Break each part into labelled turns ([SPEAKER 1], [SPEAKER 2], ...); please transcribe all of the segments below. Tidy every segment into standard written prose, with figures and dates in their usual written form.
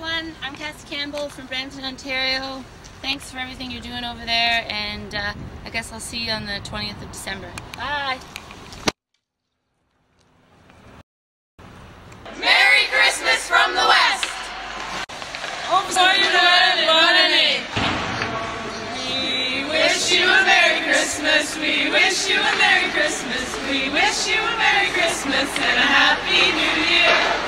[SPEAKER 1] everyone. I'm Cassie Campbell from Brampton, Ontario. Thanks for everything you're doing over there, and I guess I'll see you on the 20th of December. Bye!
[SPEAKER 2] Merry Christmas from the West!
[SPEAKER 3] Hope for you and bonne année.
[SPEAKER 2] We wish you a Merry Christmas, we wish you a Merry Christmas, we wish you a Merry Christmas and a Happy New Year!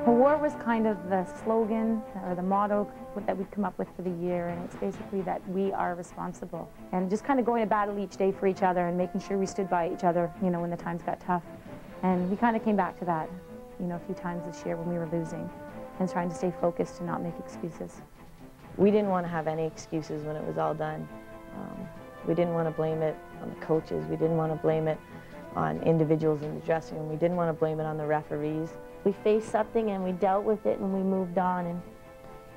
[SPEAKER 4] War was kind of the slogan or the motto that we'd come up with for the year, and it's basically that we are responsible. And just kind of going to battle each day for each other and making sure we stood by each other, you know, when the times got tough. And we kind of came back to that, you know, a few times this year when we were losing, and trying to stay focused and not make excuses.
[SPEAKER 5] We didn't want to have any excuses when it was all done. We didn't want to blame it on the coaches. We didn't want to blame it on individuals in the dressing room. We didn't want to blame it on the referees.
[SPEAKER 6] We faced something and we dealt with it and we moved on, and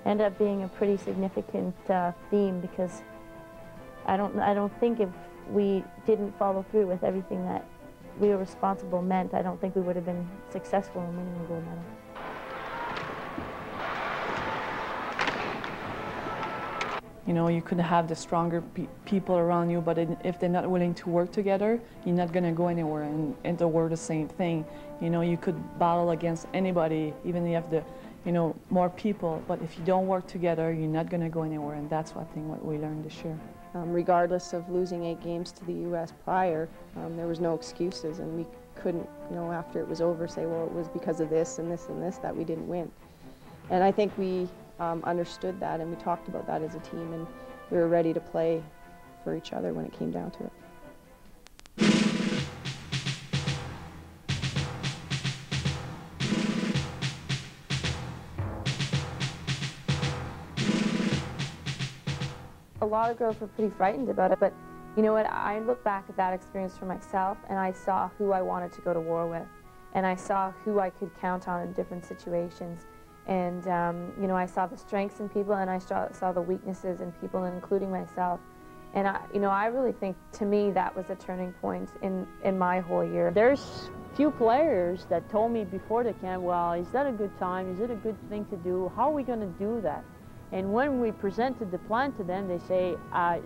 [SPEAKER 6] ended up being a pretty significant theme, because I don't think if we didn't follow through with everything that we were responsible meant, I don't think we would have been successful in winning a gold medal.
[SPEAKER 3] You know, you could have the stronger people around you, but if they're not willing to work together, you're not going to go anywhere. And the word the same thing. You know, you could battle against anybody, even if you have the, you know, more people, but if you don't work together, you're not going to go anywhere. And that's I think what we learned this year.
[SPEAKER 7] Regardless of losing 8 games to the U.S. prior, there was no excuses, and we couldn't, you know, after it was over, say, well, it was because of this and this and this that we didn't win. And I think we understood that, and we talked about that as a team, and we were ready to play for each other when it came down to it.
[SPEAKER 4] A lot of girls were pretty frightened about it, but you know what, I look back at that experience for myself, and I saw who I wanted to go to war with, and I saw who I could count on in different situations. And, you know, I saw the strengths in people, and I saw the weaknesses in people, including myself. And, you know, I really think, to me, that was a turning point in my whole year.
[SPEAKER 6] There's few players that told me before the camp, well, is that a good time? Is it a good thing to do? How are we going to do that? And when we presented the plan to them, they say,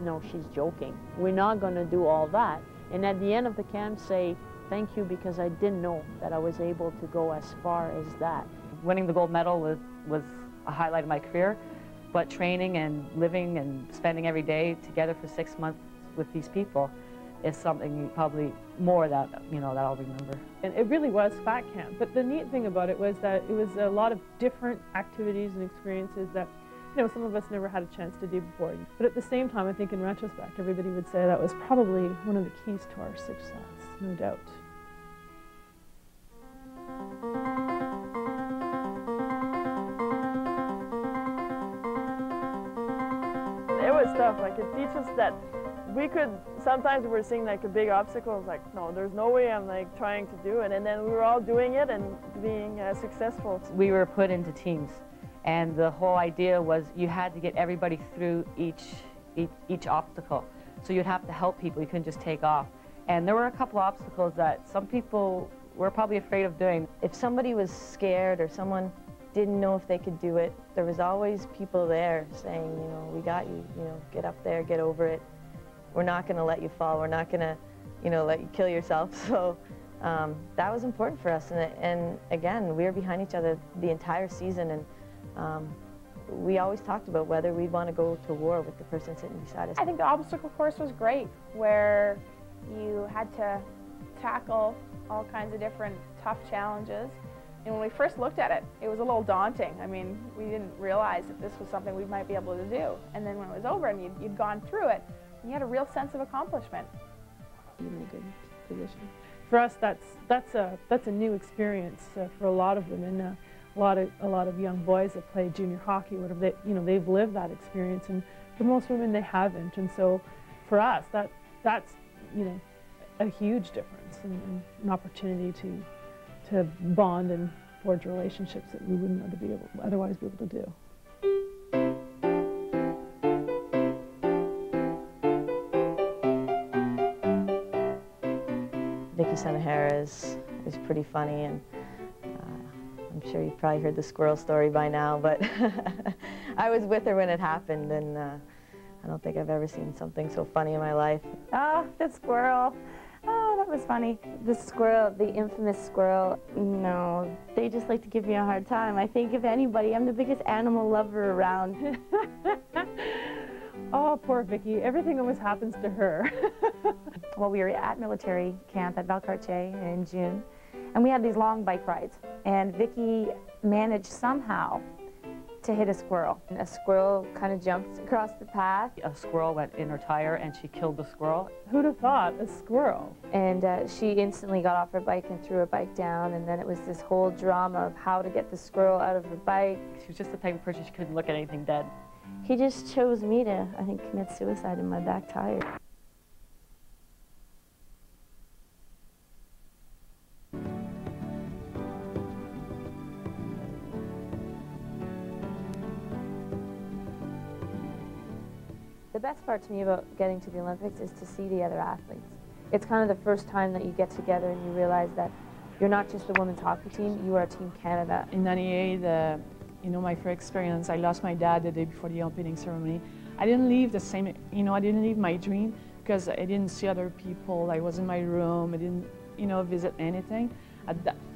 [SPEAKER 6] no, she's joking. We're not going to do all that. And at the end of the camp, say, thank you, because I didn't know that I was able to go as far as that.
[SPEAKER 8] Winning the gold medal was a highlight of my career, but training and living and spending every day together for 6 months with these people is something probably more that, you know, that I'll remember.
[SPEAKER 9] And it really was fat camp, but the neat thing about it was that it was a lot of different activities and experiences that, you know, some of us never had a chance to do before. But at the same time, I think in retrospect, everybody would say that was probably one of the keys to our success, no doubt.
[SPEAKER 10] It was tough. Like, it teaches us that we could, sometimes we were seeing like a big obstacle. I was like, no, there's no way I'm like trying to do it. And then we were all doing it and being successful.
[SPEAKER 8] We were put into teams, and the whole idea was you had to get everybody through each obstacle. So you'd have to help people. You couldn't just take off. And there were a couple obstacles that some people were probably afraid of doing.
[SPEAKER 5] If somebody was scared or someone didn't know if they could do it, there was always people there saying, you know, we got you, you know, get up there, get over it. We're not going to let you fall. We're not going to, you know, let you kill yourself. So that was important for us. And again, we were behind each other the entire season, and we always talked about whether we'd want to go to war with the person sitting beside us.
[SPEAKER 11] I think the obstacle course was great, where you had to tackle all kinds of different tough challenges. And when we first looked at it, it was a little daunting. I mean, we didn't realize that this was something we might be able to do. And then when it was over and you'd gone through it, you had a real sense of accomplishment.
[SPEAKER 7] You're in a good position.
[SPEAKER 9] For us, that's a new experience for a lot of women. A lot of young boys that play junior hockey, whatever, they, you know, they've lived that experience, and for most women they haven't. And so, for us, that's you know, a huge difference, and an opportunity to bond and forge relationships that we wouldn't otherwise be able to do.
[SPEAKER 5] Vicky Senahara is pretty funny, and I'm sure you've probably heard the squirrel story by now, but I was with her when it happened, and I don't think I've ever seen something so funny in my life.
[SPEAKER 4] Oh, the squirrel. Oh, that was funny. The squirrel, the infamous squirrel. No, they just like to give me a hard time. I think if anybody, I'm the biggest animal lover around.
[SPEAKER 9] Oh, poor Vicky. Everything always happens to her.
[SPEAKER 12] Well, we were at military camp at Valcartier in June, and we had these long bike rides. And Vicky managed somehow to hit a squirrel.
[SPEAKER 4] A squirrel kind of jumped across the path.
[SPEAKER 8] A squirrel went in her tire and she killed the squirrel.
[SPEAKER 9] Who'd have thought, a squirrel?
[SPEAKER 4] And she instantly got off her bike and threw her bike down, and then it was this whole drama of how to get the squirrel out of her bike.
[SPEAKER 8] She was just the type of person she couldn't look at anything dead.
[SPEAKER 4] He just chose me to, I think, commit suicide in my back tire. The best part to me about getting to the Olympics is to see the other athletes. It's kind of the first time that you get together and you realize that you're not just the women's hockey team, you are Team Canada.
[SPEAKER 3] In '98, you know, my first experience, I lost my dad the day before the opening ceremony. I didn't leave the same, you know, I didn't leave my dream because I didn't see other people. I was in my room, I didn't, you know, visit anything.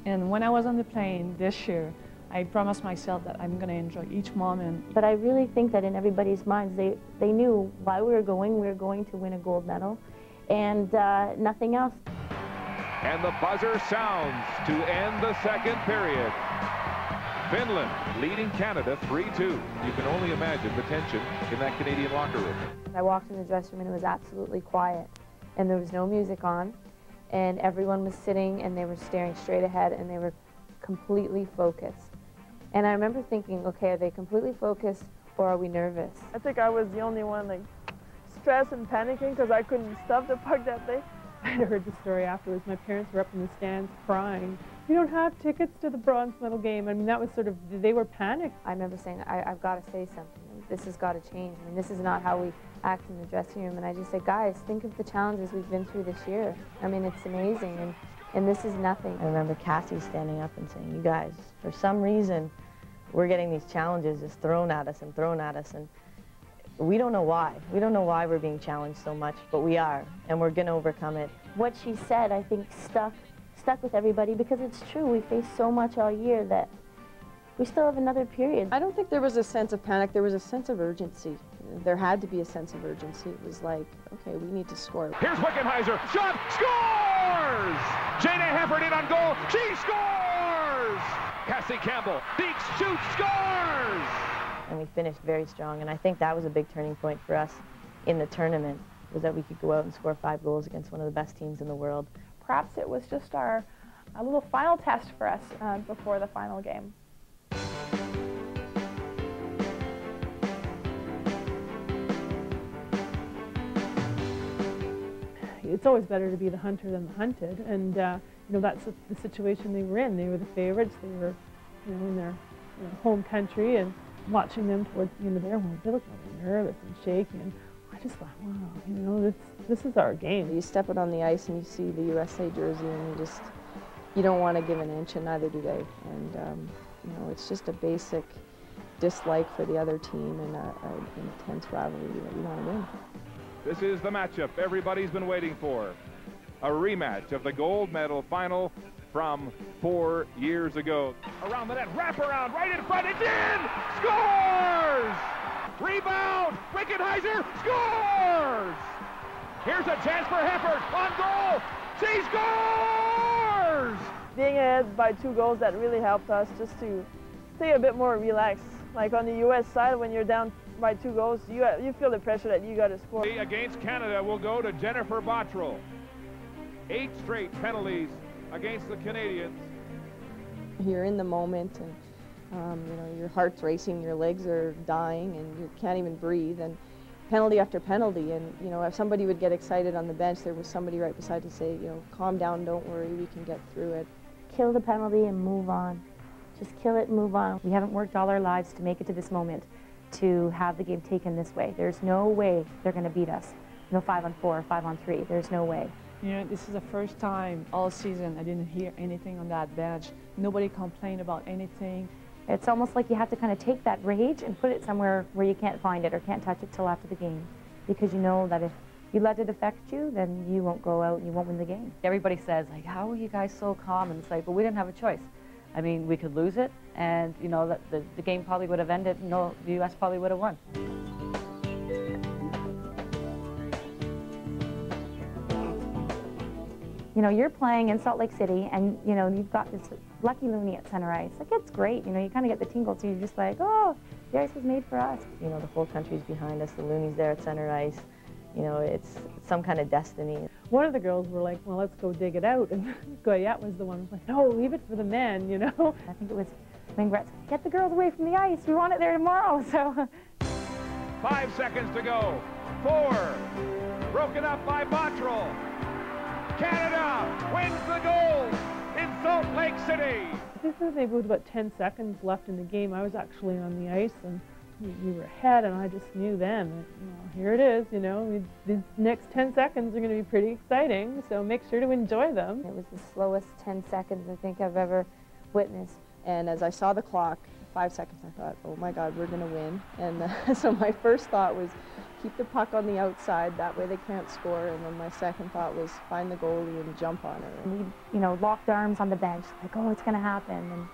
[SPEAKER 3] And when I was on the plane this year, I promised myself that I'm going to enjoy each moment.
[SPEAKER 4] But I really think that in everybody's minds, they knew why we were going to win a gold medal, and nothing else.
[SPEAKER 13] And the buzzer sounds to end the second period. Finland leading Canada 3-2. You can only imagine the tension in that Canadian locker room.
[SPEAKER 4] I walked in the dressing room and it was absolutely quiet, and there was no music on, and everyone was sitting and they were staring straight ahead and they were completely focused. And I remember thinking, okay, are they completely focused or are we nervous?
[SPEAKER 10] I think I was the only one like stressed and panicking because I couldn't stop the puck that day.
[SPEAKER 9] I heard the story afterwards. My parents were up in the stands crying. We don't have tickets to the bronze medal game. I mean, that was sort of, they were panicked.
[SPEAKER 4] I remember saying, I've got to say something. This has got to change. I mean, this is not how we act in the dressing room. And I just said, guys, think of the challenges we've been through this year. I mean, it's amazing, and this is nothing.
[SPEAKER 5] I remember Cassie standing up and saying, you guys, for some reason, we're getting these challenges just thrown at us, and we don't know why. We don't know why we're being challenged so much, but we are, and we're going to overcome it.
[SPEAKER 4] What she said, I think, stuck with everybody because it's true. We faced so much all year that we still have another period.
[SPEAKER 7] I don't think there was a sense of panic. There was a sense of urgency. There had to be a sense of urgency. It was like, okay, we need to score.
[SPEAKER 13] Here's Wickenheiser. Shot. Scores! Jana Hefford in on goal. She scores! Cassie Campbell. Deeks shoots. Scores!
[SPEAKER 5] And we finished very strong, and I think that was a big turning point for us in the tournament, was that we could go out and score 5 goals against one of the best teams in the world.
[SPEAKER 11] Perhaps it was just a little final test for us before the final game.
[SPEAKER 9] It's always better to be the hunter than the hunted, and you know, that's the situation they were in. They were the favorites. They were, you know, in their home country, and watching them towards the end of their one, they looked really nervous and shaky. And I just thought, wow, you know, this is our game.
[SPEAKER 7] You step out on the ice and you see the USA jersey, and you don't want to give an inch, and neither do they. And you know, it's just a basic dislike for the other team and an intense rivalry that you want to win.
[SPEAKER 13] This is the matchup everybody's been waiting for. A rematch of the gold medal final from 4 years ago. Around the net, wrap around, right in front, it's in! Scores! Rebound! Wickenheiser scores! Here's a chance for Hefford on goal! She scores!
[SPEAKER 10] Being ahead by 2 goals, that really helped us just to stay a bit more relaxed. Like on the U.S. side, when you're down by 2 goals, you feel the pressure that you got to score.
[SPEAKER 13] Against Canada will go to Jennifer Bottrell. 8 straight penalties against the Canadians.
[SPEAKER 7] You're in the moment, and you know, your heart's racing, your legs are dying, and you can't even breathe, and penalty after penalty. And you know, if somebody would get excited on the bench, there was somebody right beside to say, you know, calm down, don't worry, we can get through it.
[SPEAKER 4] Kill the penalty and move on.
[SPEAKER 12] just kill it and move on. We haven't worked all our lives to make it to this moment, to have the game taken this way. There's no way they're going to beat us. No 5-on-4 or 5-on-3. There's no way.
[SPEAKER 3] You know, this is the first time all season I didn't hear anything on that bench. Nobody complained about anything.
[SPEAKER 12] It's almost like you have to kind of take that rage and put it somewhere where you can't find it or can't touch it till after the game, because you know that if you let it affect you, then you won't go out and you won't win the game.
[SPEAKER 8] Everybody says, like, how are you guys so calm? And it's like, but we didn't have a choice. I mean, we could lose it, and, you know, the game probably would have ended, and the U.S. probably would have won.
[SPEAKER 12] You know, you're playing in Salt Lake City, and, you know, you've got this lucky loonie at center ice. Like, it's great. You know, you kind of get the tingles, so you're just like, oh, the ice was made for us.
[SPEAKER 5] You know, the whole country's behind us. The loonies there at center ice. You know, it's some kind of destiny.
[SPEAKER 9] One of the girls were like, well, let's go dig it out. And Goyette was the one who was like, no, leave it for the men, you know?
[SPEAKER 12] I think it was Wayne Gretzky, get the girls away from the ice. We want it there tomorrow, so.
[SPEAKER 13] 5 seconds to go. 4. Broken up by Bottrell. Canada wins the gold in Salt Lake City.
[SPEAKER 9] I think maybe with about 10 seconds left in the game, I was actually on the ice, and we were ahead, and I just knew then that, you know, here it is, you know, these next 10 seconds are going to be pretty exciting, so make sure to enjoy them.
[SPEAKER 4] It was the slowest 10 seconds I think I've ever witnessed.
[SPEAKER 7] And as I saw the clock, 5 seconds, I thought, oh my God, we're going to win. And so my first thought was keep the puck on the outside, that way they can't score. And then my second thought was find the goalie and jump on her.
[SPEAKER 12] And we, you know, locked arms on the bench, like, oh, it's going to happen. And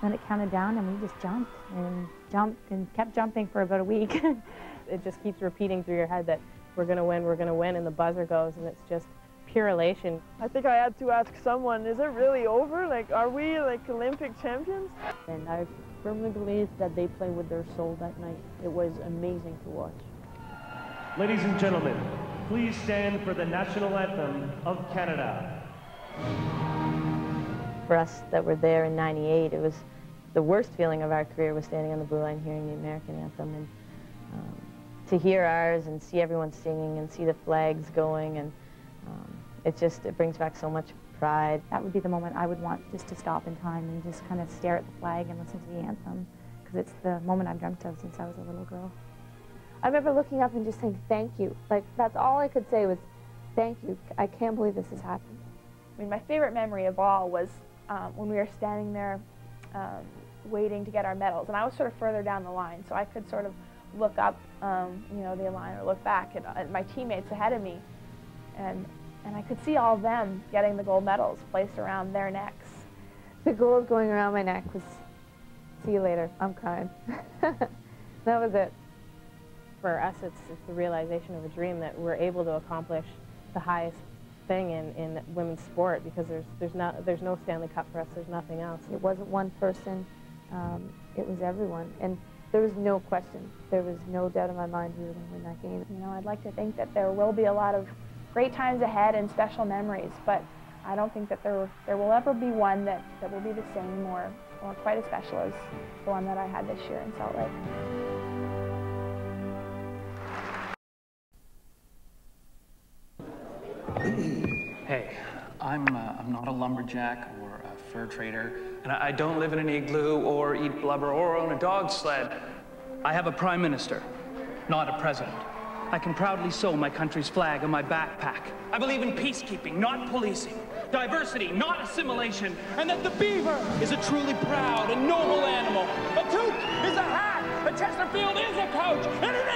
[SPEAKER 12] then it counted down, and we just jumped and kept jumping for about a week.
[SPEAKER 14] It just keeps repeating through your head that we're going to win, and the buzzer goes, and it's just pure elation.
[SPEAKER 10] I think I had to ask someone, is it really over? Like, are we like Olympic champions?
[SPEAKER 6] And I firmly believe that they play with their soul that night. It was amazing to watch.
[SPEAKER 15] Ladies and gentlemen, please stand for the national anthem of Canada.
[SPEAKER 5] For us that were there in '98, it was the worst feeling of our career was standing on the blue line hearing the American anthem, and to hear ours and see everyone singing and see the flags going, and it brings back so much pride.
[SPEAKER 12] That would be the moment I would want just to stop in time and just kind of stare at the flag and listen to the anthem, because it's the moment I've dreamt of since I was a little girl.
[SPEAKER 4] I remember looking up and just saying, thank you. Like, that's all I could say was, thank you. I can't believe this has happened.
[SPEAKER 11] I mean, my favorite memory of all was when we were standing there waiting to get our medals. And I was sort of further down the line, so I could sort of look up, you know, the line, or look back at my teammates ahead of me. And I could see all of them getting the gold medals placed around their necks.
[SPEAKER 4] The gold going around my neck was, see you later, I'm crying. That was it.
[SPEAKER 14] For us, it's the realization of a dream that we're able to accomplish the highest thing in women's sport, because there's no Stanley Cup for us, there's nothing else.
[SPEAKER 4] It wasn't one person, it was everyone. And there was no question, there was no doubt in my mind we were going to win that game.
[SPEAKER 11] You know, I'd like to think that there will be a lot of great times ahead and special memories, but I don't think that there will ever be one that will be the same or quite as special as the one that I had this year in Salt Lake.
[SPEAKER 16] Hey, I'm not a lumberjack or a fur trader, and I don't live in an igloo or eat blubber or own a dog sled. I have a prime minister, not a president. I can proudly sew my country's flag on my backpack. I believe in peacekeeping, not policing, diversity, not assimilation, and that the beaver is a truly proud and noble animal. A toque is a hat, a Chesterfield is a coach, and an